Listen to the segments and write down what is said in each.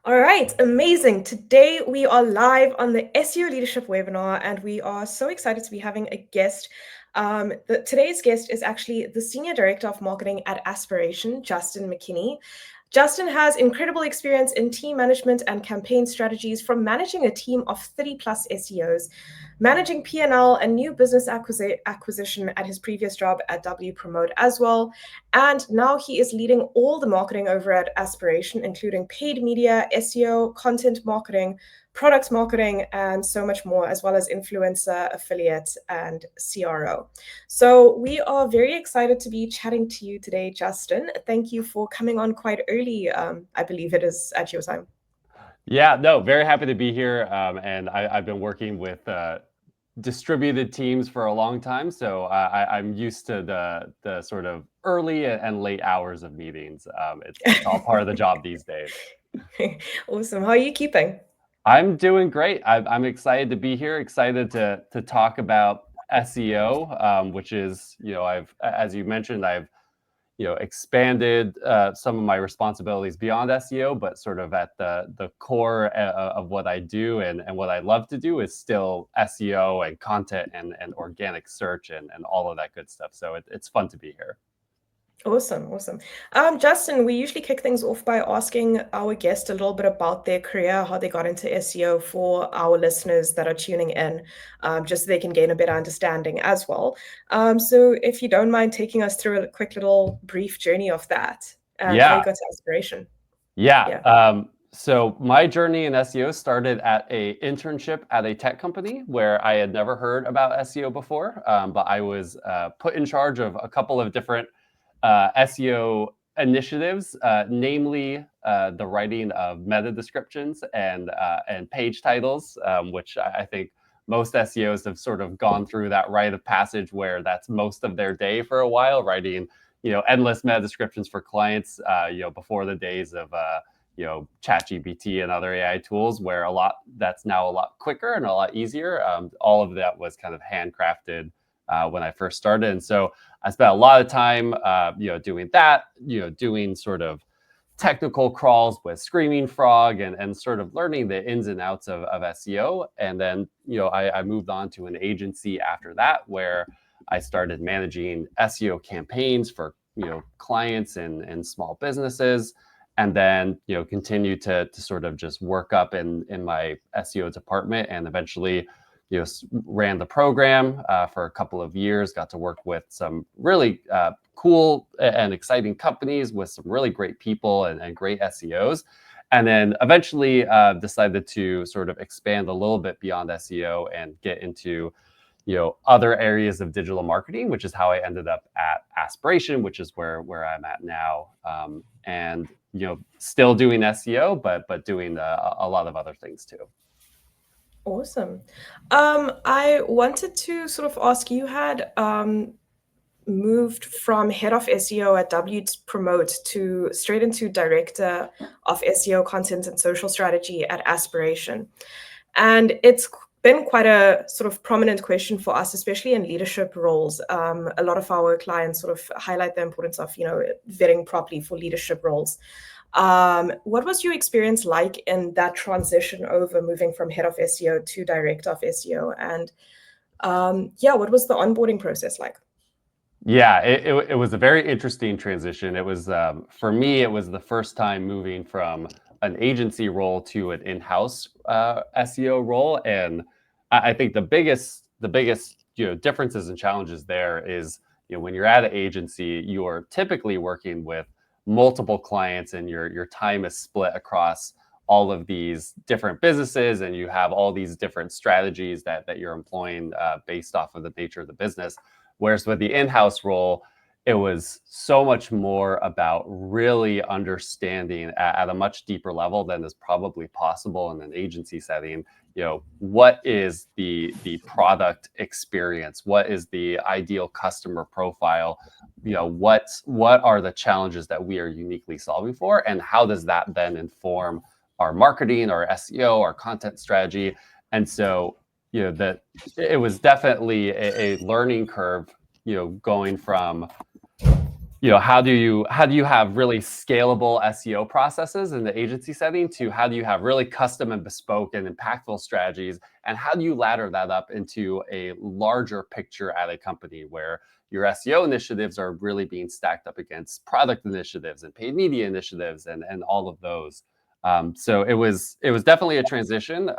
All right, amazing. Today we are live on the SEO Leadership webinar, and we are so excited to be having a guest. Today's guest is actually the Senior Director of Marketing at Aspiration, Justin McKinney. Justin has incredible experience in team management and campaign strategies, from managing a team of 30 plus SEOs, managing P&L and new business acquisition at his previous job at W Promote as well. And now he is leading all the marketing over at Aspiration, including paid media, SEO, content marketing, product marketing, and so much more, as well as influencer, affiliate, and CRO. So we are very excited to be chatting to you today, Justin. Thank you for coming on quite early. I believe it is at your time. Yeah, no, very happy to be here. And I've been working with distributed teams for a long time, so I'm used to the sort of early and late hours of meetings. It's all part of the job these days. Awesome. How are you keeping? I'm doing great. I'm excited to be here. Excited to talk about SEO, which is, as you mentioned, I've expanded some of my responsibilities beyond SEO, but sort of at the core of what I do and what I love to do is still SEO and content and organic search and all of that good stuff. So it's fun to be here. Awesome. Justin, we usually kick things off by asking our guest a little bit about their career, how they got into SEO for our listeners that are tuning in, just so they can gain a better understanding as well. So if you don't mind taking us through a quick little brief journey of that and how you got to Aspiration. Yeah. So my journey in SEO started at a internship at a tech company where I had never heard about SEO before, but I was put in charge of a couple of different SEO initiatives, namely the writing of meta descriptions and page titles, which I think most SEOs have sort of gone through that rite of passage where that's most of their day for a while, writing endless meta descriptions for clients, before the days of ChatGPT and other AI tools, where that's now a lot quicker and a lot easier. All of that was kind of handcrafted when I first started, and so I spent a lot of time, doing that, doing sort of technical crawls with Screaming Frog and sort of learning the ins and outs of SEO. And then, I moved on to an agency after that where I started managing SEO campaigns for, clients and small businesses. And then, continue to sort of just work up in my SEO department and eventually, ran the program for a couple of years, got to work with some really cool and exciting companies with some really great people and great SEOs. And then eventually decided to sort of expand a little bit beyond SEO and get into, other areas of digital marketing, which is how I ended up at Aspiration, which is where I'm at now. And, still doing SEO, but doing a lot of other things too. Awesome. I wanted to sort of ask, you had moved from head of SEO at W Promote to straight into director of SEO content and social strategy at Aspiration. And it's been quite a sort of prominent question for us, especially in leadership roles. A lot of our clients sort of highlight the importance of, vetting properly for leadership roles. What was your experience like in that transition over moving from head of SEO to director of SEO? And what was the onboarding process like? Yeah, it was a very interesting transition. It was, for me, it was the first time moving from an agency role to an in-house SEO role. And I think the biggest differences and challenges there is, when you're at an agency, you're typically working with multiple clients and your time is split across all of these different businesses, and you have all these different strategies that you're employing based off of the nature of the business. Whereas with the in-house role, it was so much more about really understanding at a much deeper level than is probably possible in an agency setting. What is the product experience? What is the ideal customer profile? What are the challenges that we are uniquely solving for, and how does that then inform our marketing, our SEO, our content strategy? And so, that it was definitely a learning curve, going from how do you have really scalable SEO processes in the agency setting, to how do you have really custom and bespoke and impactful strategies, and how do you ladder that up into a larger picture at a company where your SEO initiatives are really being stacked up against product initiatives and paid media initiatives and all of those. So it was definitely a transition.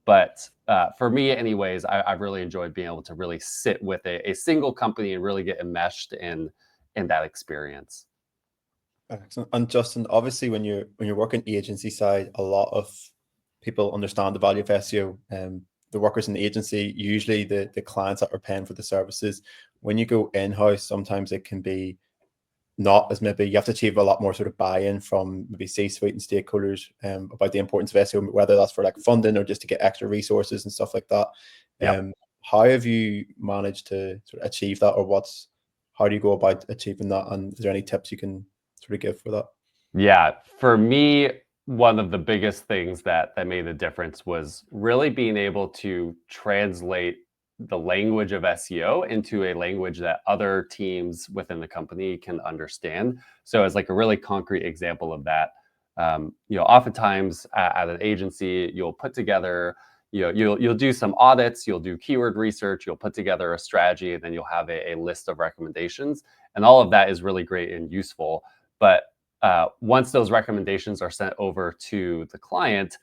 But for me, anyways, I've really enjoyed being able to really sit with a single company and really get enmeshed in that experience. Excellent. And Justin, obviously, when you're working agency side, a lot of people understand the value of SEO. The workers in the agency, usually the clients that are paying for the services. When you go in-house, sometimes it can be not as, maybe you have to achieve a lot more sort of buy-in from maybe C-suite and stakeholders about the importance of SEO, whether that's for like funding or just to get extra resources and stuff like that. Yep. How have you managed to sort of achieve that, or how do you go about achieving that? And is there any tips you can sort of give for that? Yeah, for me, one of the biggest things that made a difference was really being able to translate the language of SEO into a language that other teams within the company can understand. So as like a really concrete example of that, oftentimes at an agency, you'll put together, you'll do some audits, you'll do keyword research, you'll put together a strategy, and then you'll have a list of recommendations. And all of that is really great and useful. But once those recommendations are sent over to the client,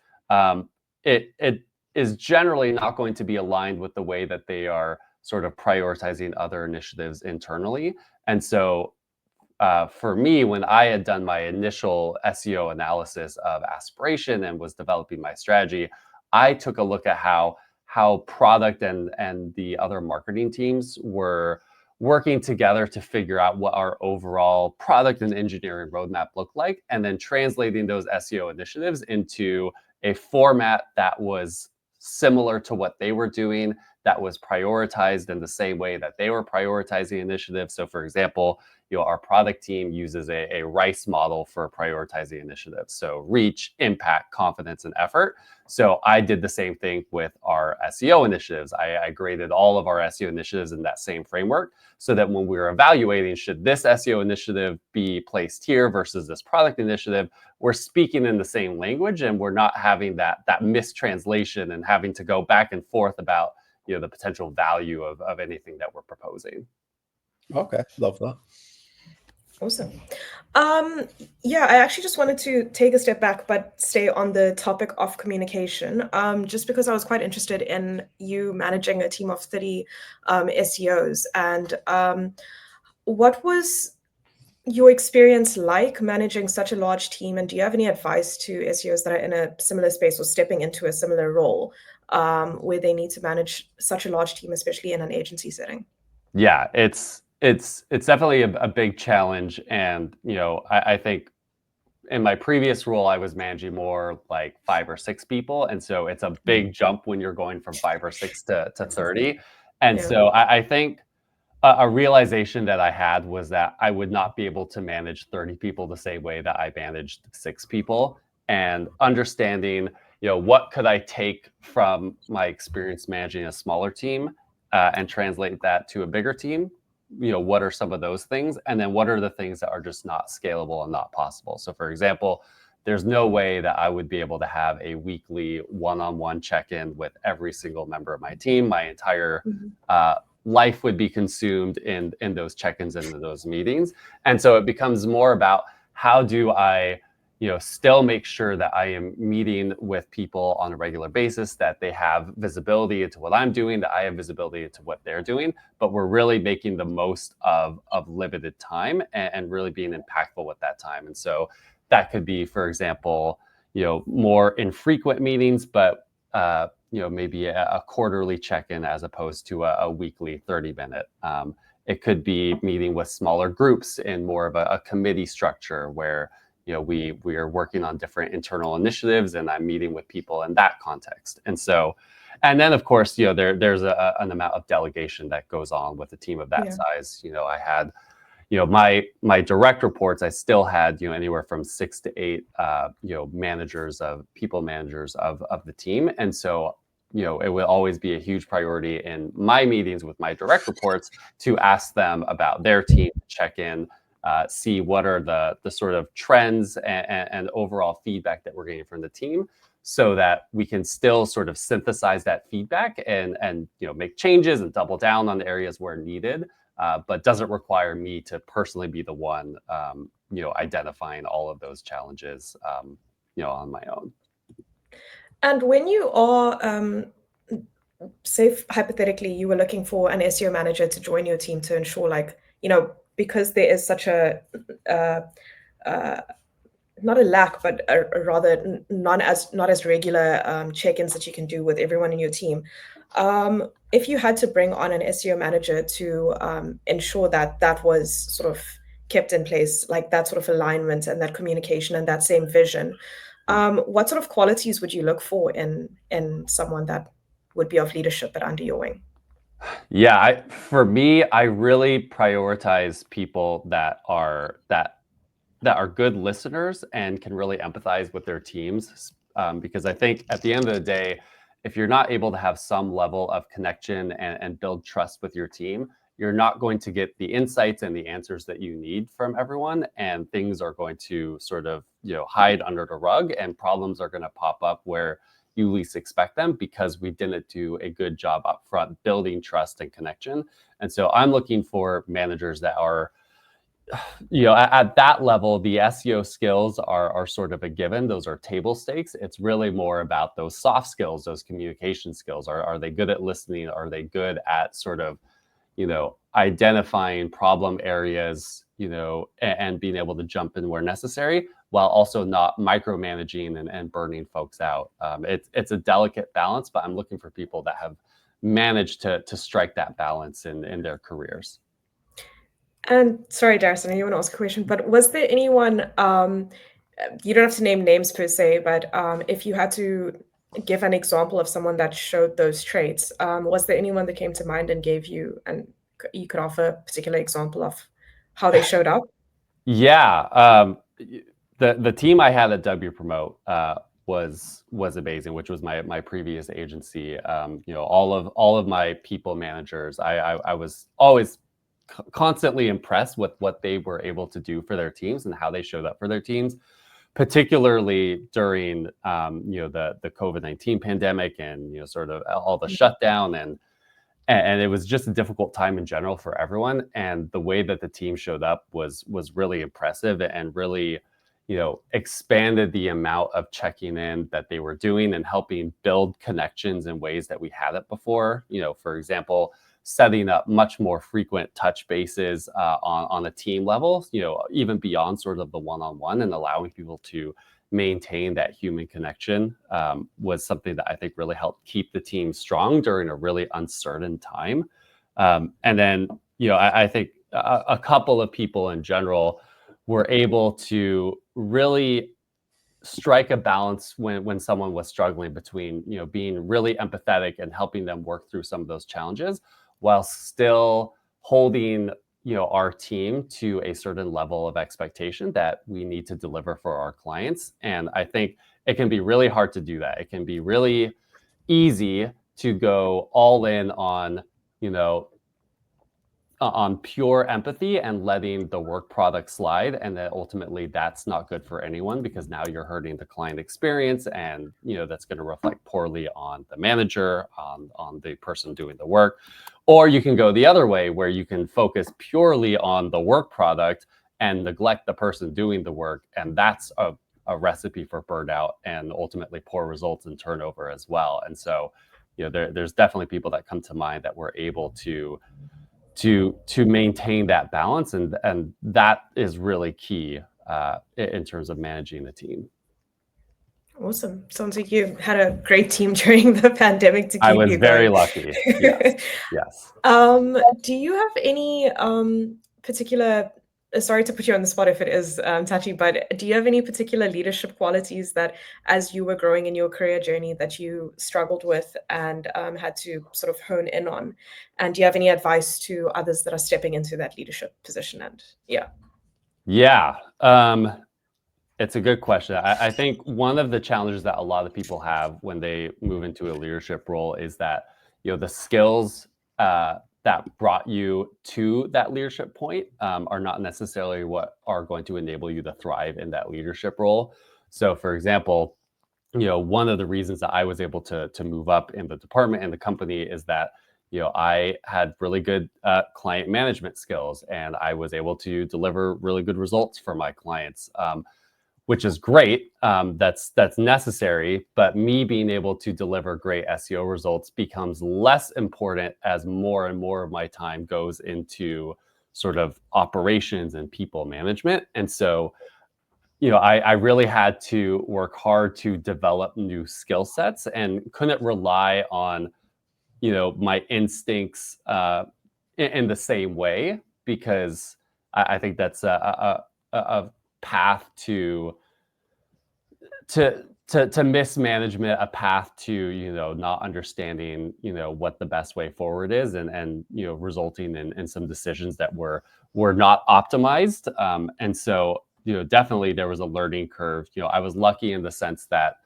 it is generally not going to be aligned with the way that they are sort of prioritizing other initiatives internally. And so for me, when I had done my initial SEO analysis of Aspiration and was developing my strategy, I took a look at how product and the other marketing teams were working together to figure out what our overall product and engineering roadmap looked like, and then translating those SEO initiatives into a format that was similar to what they were doing, that was prioritized in the same way that they were prioritizing initiatives. So for example, our product team uses a RICE model for prioritizing initiatives. So reach, impact, confidence, and effort. So I did the same thing with our SEO initiatives. I graded all of our SEO initiatives in that same framework, so that when we were evaluating, should this SEO initiative be placed here versus this product initiative, we're speaking in the same language and we're not having that mistranslation and having to go back and forth about the potential value of anything that we're proposing. Okay, love that. Awesome. Yeah, I actually just wanted to take a step back, but stay on the topic of communication, just because I was quite interested in you managing a team of 30 SEOs. And what was your experience like managing such a large team? And do you have any advice to SEOs that are in a similar space or stepping into a similar role where they need to manage such a large team, especially in an agency setting? Yeah, it's definitely a big challenge. And, I think in my previous role, I was managing more like 5 or 6 people. And so it's a big jump when you're going from 5 or 6 to 30. And so I think a realization that I had was that I would not be able to manage 30 people the same way that I managed 6 people, and understanding, what could I take from my experience managing a smaller team and translate that to a bigger team. What are some of those things? And then what are the things that are just not scalable and not possible? So for example, there's no way that I would be able to have a weekly one-on-one check-in with every single member of my team. My entire life would be consumed in those check-ins and in those meetings. And so it becomes more about, how do I still make sure that I am meeting with people on a regular basis, that they have visibility into what I'm doing, that I have visibility into what they're doing, but we're really making the most of limited time and really being impactful with that time. And so that could be, for example, more infrequent meetings, but maybe a quarterly check-in as opposed to a weekly 30-minute. It could be meeting with smaller groups in more of a committee structure where we are working on different internal initiatives, and I'm meeting with people in that context. And then of course, there's an amount of delegation that goes on with a team of that size. I had, my direct reports, I still had, anywhere from 6 to 8, people managers of the team. And so, it will always be a huge priority in my meetings with my direct reports to ask them about their team, check in, see what are the sort of trends and overall feedback that we're getting from the team, so that we can still sort of synthesize that feedback and make changes and double down on the areas where needed, but doesn't require me to personally be the one identifying all of those challenges on my own. And when you are say hypothetically you were looking for an SEO manager to join your team to ensure, because there is such a not a lack, but a rather not as regular check-ins that you can do with everyone in your team. If you had to bring on an SEO manager to ensure that was sort of kept in place, like that sort of alignment and that communication and that same vision, what sort of qualities would you look for in someone that would be of leadership but under your wing? Yeah, for me, I really prioritize people that are good listeners and can really empathize with their teams, because I think at the end of the day, if you're not able to have some level of connection and build trust with your team, you're not going to get the insights and the answers that you need from everyone, and things are going to sort of hide under the rug, and problems are going to pop up where you least expect them because we didn't do a good job up front building trust and connection. And so I'm looking for managers that are at that level. The SEO skills are sort of a given. Those are table stakes. It's really more about those soft skills, those communication skills. Are they good at listening? Are they good at sort of identifying problem areas, and being able to jump in where necessary, while also not micromanaging and burning folks out. It's a delicate balance, but I'm looking for people that have managed to strike that balance in their careers. And sorry, Darius, I know you want to ask a question, but was there anyone, you don't have to name names per se, but if you had to give an example of someone that showed those traits, was there anyone that came to mind and gave you, and you could offer a particular example of how they showed up? Yeah, the team I had at W Promote was amazing, which was my previous agency. All of my people managers, I was always constantly impressed with what they were able to do for their teams and how they showed up for their teams, particularly during the COVID-19 pandemic and sort of all the shutdown, and it was just a difficult time in general for everyone. And the way that the team showed up was really impressive, and really expanded the amount of checking in that they were doing and helping build connections in ways that we hadn't before. For example, setting up much more frequent touch bases on a team level, even beyond sort of the one-on-one, and allowing people to maintain that human connection was something that I think really helped keep the team strong during a really uncertain time. And then, I think a couple of people in general were able to really strike a balance when someone was struggling between, being really empathetic and helping them work through some of those challenges, while still holding our team to a certain level of expectation that we need to deliver for our clients. And I think it can be really hard to do that. It can be really easy to go all in on pure empathy and letting the work product slide, and then ultimately that's not good for anyone, because now you're hurting the client experience, and that's going to reflect poorly on the manager, on the person doing the work. Or you can go the other way, where you can focus purely on the work product and neglect the person doing the work, and that's a recipe for burnout and ultimately poor results and turnover as well. And so there's definitely people that come to mind that were able to maintain that balance, and that is really key in terms of managing the team. Awesome. Sounds like you had a great team during the pandemic to keep you going. I was very lucky. Yes. Do you have any particular, sorry to put you on the spot if it is touchy, but do you have any particular leadership qualities that, as you were growing in your career journey, that you struggled with and had to sort of hone in on? And do you have any advice to others that are stepping into that leadership position? And yeah, it's a good question. I think one of the challenges that a lot of people have when they move into a leadership role is that the skills that that brought you to that leadership point are not necessarily what are going to enable you to thrive in that leadership role. So, for example, one of the reasons that I was able to move up in the department and the company is that I had really good client management skills, and I was able to deliver really good results for my clients, which is great. That's necessary, but me being able to deliver great SEO results becomes less important as more and more of my time goes into sort of operations and people management. And so I really had to work hard to develop new skill sets and couldn't rely on, my instincts in the same way, because I think that's a path to mismanagement, a path to, not understanding, what the best way forward is, and resulting in some decisions that were not optimized. And so, definitely there was a learning curve. I was lucky in the sense that,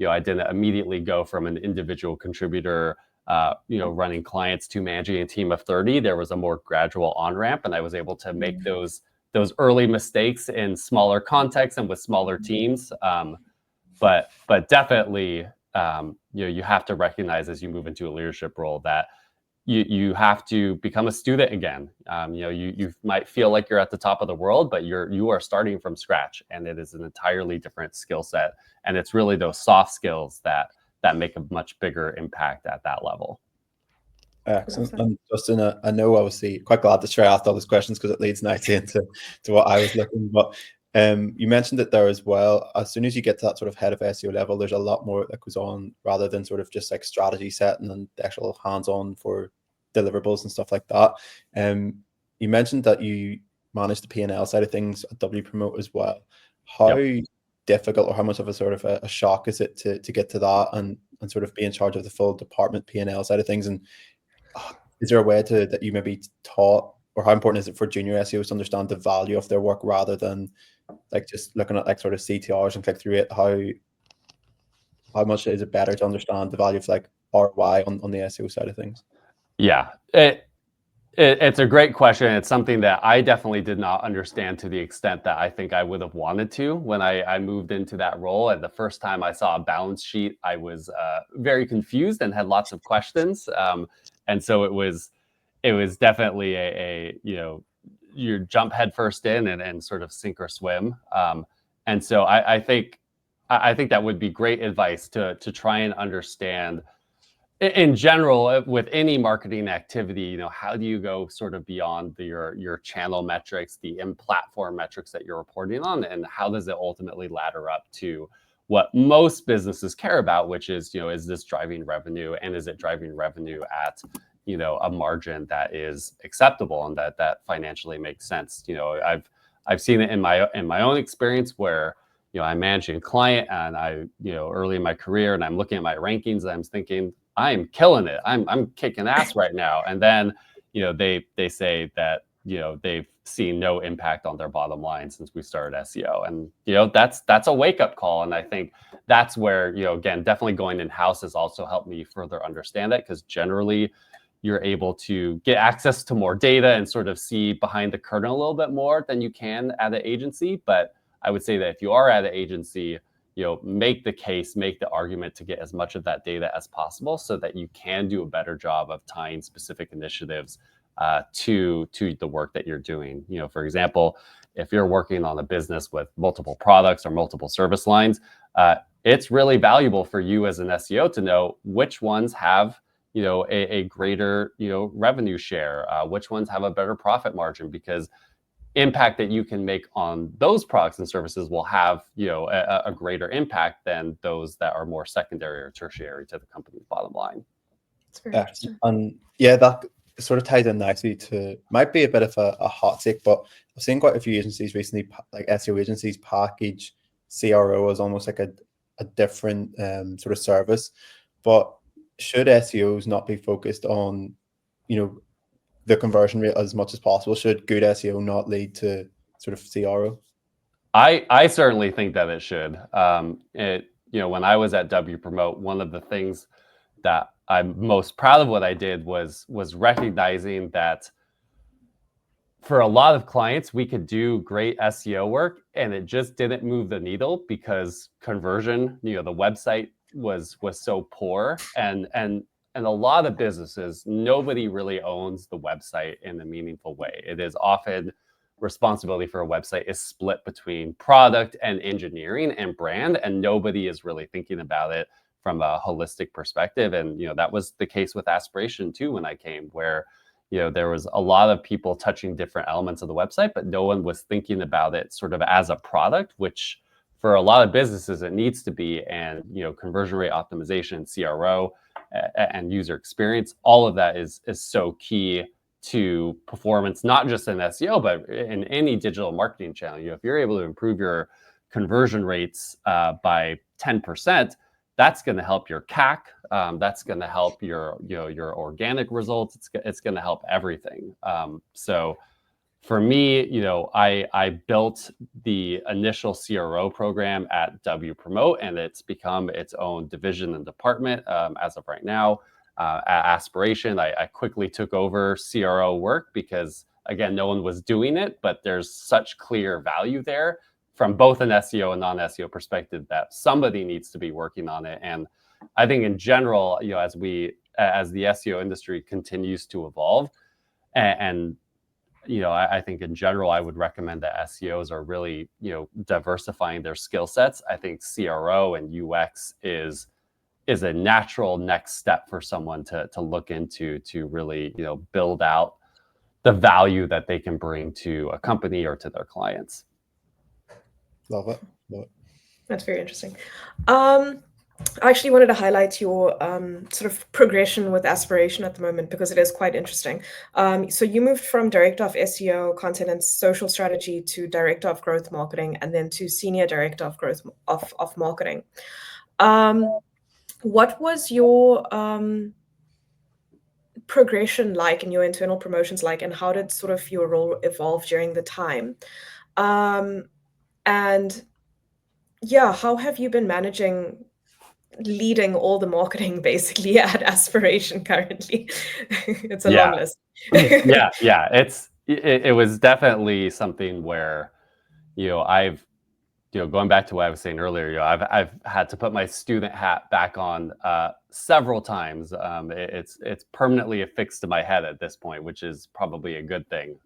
I didn't immediately go from an individual contributor, running clients to managing a team of 30. There was a more gradual on-ramp, and I was able to make those early mistakes in smaller contexts and with smaller teams. But definitely, you have to recognize as you move into a leadership role that you have to become a student again. You might feel like you're at the top of the world, but you are starting from scratch, and it is an entirely different skill set. And it's really those soft skills that make a much bigger impact at that level. Excellent. And Justin, I know obviously quite glad to share after all these questions because it leads nicely into what I was looking. But you mentioned it there as well. As soon as you get to that sort of head of SEO level, there's a lot more that goes on rather than sort of just like strategy setting and the actual hands-on for deliverables and stuff like that. You mentioned that you manage the P&L side of things at W Promote as well. How difficult or how much of a sort of a shock is it to get to that and sort of be in charge of the full department P&L side of things? And is there a way that you maybe taught, or how important is it for junior SEOs to understand the value of their work rather than like just looking at like sort of CTRs and click through it? How much is it better to understand the value of like ROI on the SEO side of things? Yeah, it's a great question. It's something that I definitely did not understand to the extent that I think I would have wanted to when I moved into that role. And the first time I saw a balance sheet, I was very confused and had lots of questions. And so it was definitely a you jump headfirst in and sort of sink or swim. And so I think that would be great advice to try and understand in general with any marketing activity. How do you go sort of beyond your channel metrics, the in-platform metrics that you're reporting on, and how does it ultimately ladder up to what most businesses care about, which is, is this driving revenue, and is it driving revenue at a margin that is acceptable and that financially makes sense. I've seen it in my own experience where I'm managing a client, and I early in my career, and I'm looking at my rankings and I'm thinking, I'm killing it, I'm kicking ass right now, and then they say that they've seen no impact on their bottom line since we started SEO, and that's a wake-up call. And I think that's where again, definitely going in-house has also helped me further understand that, because generally you're able to get access to more data and sort of see behind the curtain a little bit more than you can at an agency. But I would say that if you are at an agency, make the case, make the argument to get as much of that data as possible so that you can do a better job of tying specific initiatives to the work that you're doing. For example, if you're working on a business with multiple products or multiple service lines, it's really valuable for you as an SEO to know which ones have a greater revenue share, which ones have a better profit margin, because impact that you can make on those products and services will have a greater impact than those that are more secondary or tertiary to the company's bottom line. That's very interesting. And yeah, that sort of ties in nicely to, might be a bit of a hot take, but I've seen quite a few agencies recently, like SEO agencies, package CRO as almost like a different sort of service. But should SEOs not be focused on the conversion rate as much as possible? Should good SEO not lead to sort of CRO? I certainly think that it should. When I was at W Promote, one of the things that I'm most proud of what I did was recognizing that for a lot of clients, we could do great SEO work and it just didn't move the needle because conversion, the website was so poor. And a lot of businesses, nobody really owns the website in a meaningful way. It is often responsibility for a website is split between product and engineering and brand, and nobody is really thinking about it from a holistic perspective. And that was the case with Aspiration too when I came, where there was a lot of people touching different elements of the website, but no one was thinking about it sort of as a product, which for a lot of businesses it needs to be. And conversion rate optimization, CRO, and user experience, all of that is so key to performance, not just in SEO, but in any digital marketing channel. If you're able to improve your conversion rates by 10%, that's going to help your CAC. That's going to help your organic results. It's going to help everything. So for me, I built the initial CRO program at W Promote, and it's become its own division and department as of right now. At Aspiration, I quickly took over CRO work because, again, no one was doing it, but there's such clear value there from both an SEO and non-SEO perspective that somebody needs to be working on it. And I think in general, as the SEO industry continues to evolve, and I think in general, I would recommend that SEOs are really, diversifying their skill sets. I think CRO and UX is a natural next step for someone to look into to really, build out the value that they can bring to a company or to their clients. Love it. That's very interesting. I actually wanted to highlight your sort of progression with Aspiration at the moment because it is quite interesting. So you moved from Director of SEO, Content and Social Strategy to Director of Growth Marketing, and then to Senior Director of Growth of Marketing. What was your progression like and your internal promotions like, and how did sort of your role evolve during the time? And yeah, how have you been managing leading all the marketing basically at Aspiration currently? It's a long list. yeah. It was definitely something where, I've, going back to what I was saying earlier, I've had to put my student hat back on several times. It's permanently affixed to my head at this point, which is probably a good thing.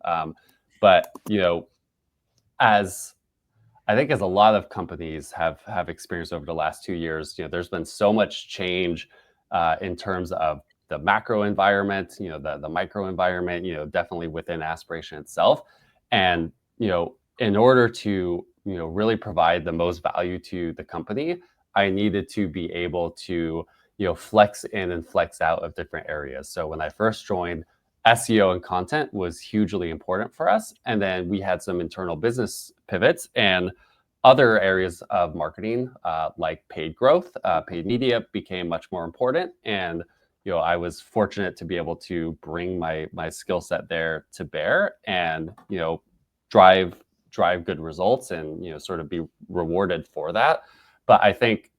But as I think as a lot of companies have experienced over the last 2 years, there's been so much change in terms of the macro environment, the micro environment, definitely within Aspiration itself. And, in order to, really provide the most value to the company, I needed to be able to, flex in and flex out of different areas. So when I first joined, SEO and content was hugely important for us. And then we had some internal business pivots and other areas of marketing, like paid growth, paid media became much more important. And, I was fortunate to be able to bring my skill set there to bear and, drive good results and, sort of be rewarded for that. But I think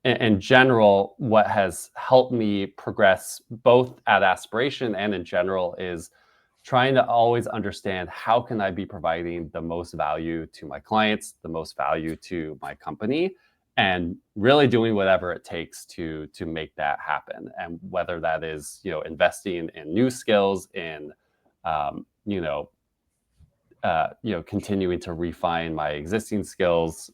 in general, what has helped me progress both at Aspiration and in general is trying to always understand how can I be providing the most value to my clients, the most value to my company, and really doing whatever it takes to make that happen. And whether that is, investing in new skills, in continuing to refine my existing skills,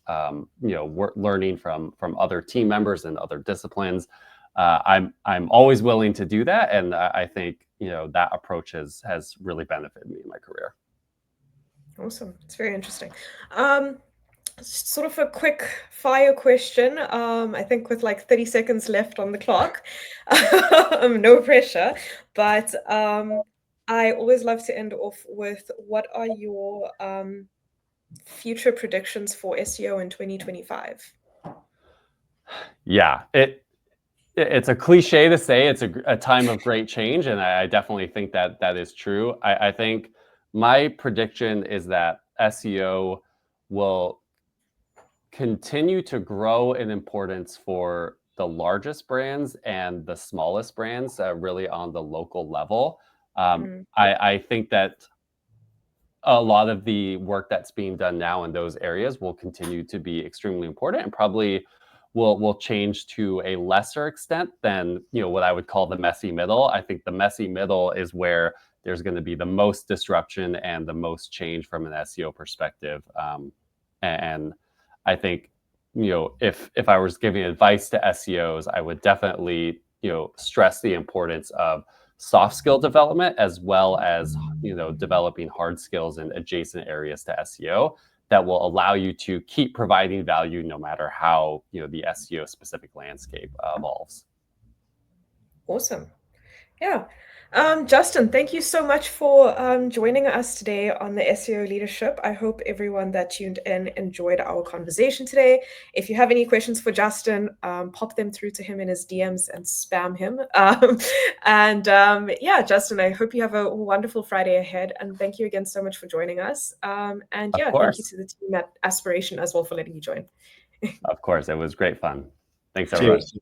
learning from other team members and other disciplines. I'm always willing to do that, and I think that approach has really benefited me in my career. Awesome, it's very interesting. Sort of a quick fire question. I think with like 30 seconds left on the clock. No pressure, but I always love to end off with what are your future predictions for SEO in 2025? Yeah, it's a cliche to say it's a time of great change, and I definitely think that is true. I think my prediction is that SEO will continue to grow in importance for the largest brands and the smallest brands, really on the local level. I think that a lot of the work that's being done now in those areas will continue to be extremely important, and probably will change to a lesser extent than, you know, what I would call the messy middle. I think the messy middle is where there's going to be the most disruption and the most change from an SEO perspective. And I think, you know, if I was giving advice to SEOs, I would definitely, you know, stress the importance of soft skill development, as well as, you know, developing hard skills in adjacent areas to SEO that will allow you to keep providing value no matter how, you know, the SEO specific landscape evolves. Awesome. Yeah. Justin, thank you so much for joining us today on the SEO Leadership. I hope everyone that tuned in enjoyed our conversation today. If you have any questions for Justin, pop them through to him in his DMs and spam him. Yeah, Justin, I hope you have a wonderful Friday ahead. And thank you again so much for joining us. And yeah, thank you to the team at Aspiration as well for letting me join. Of course, it was great fun. Thanks, everyone. Cheers.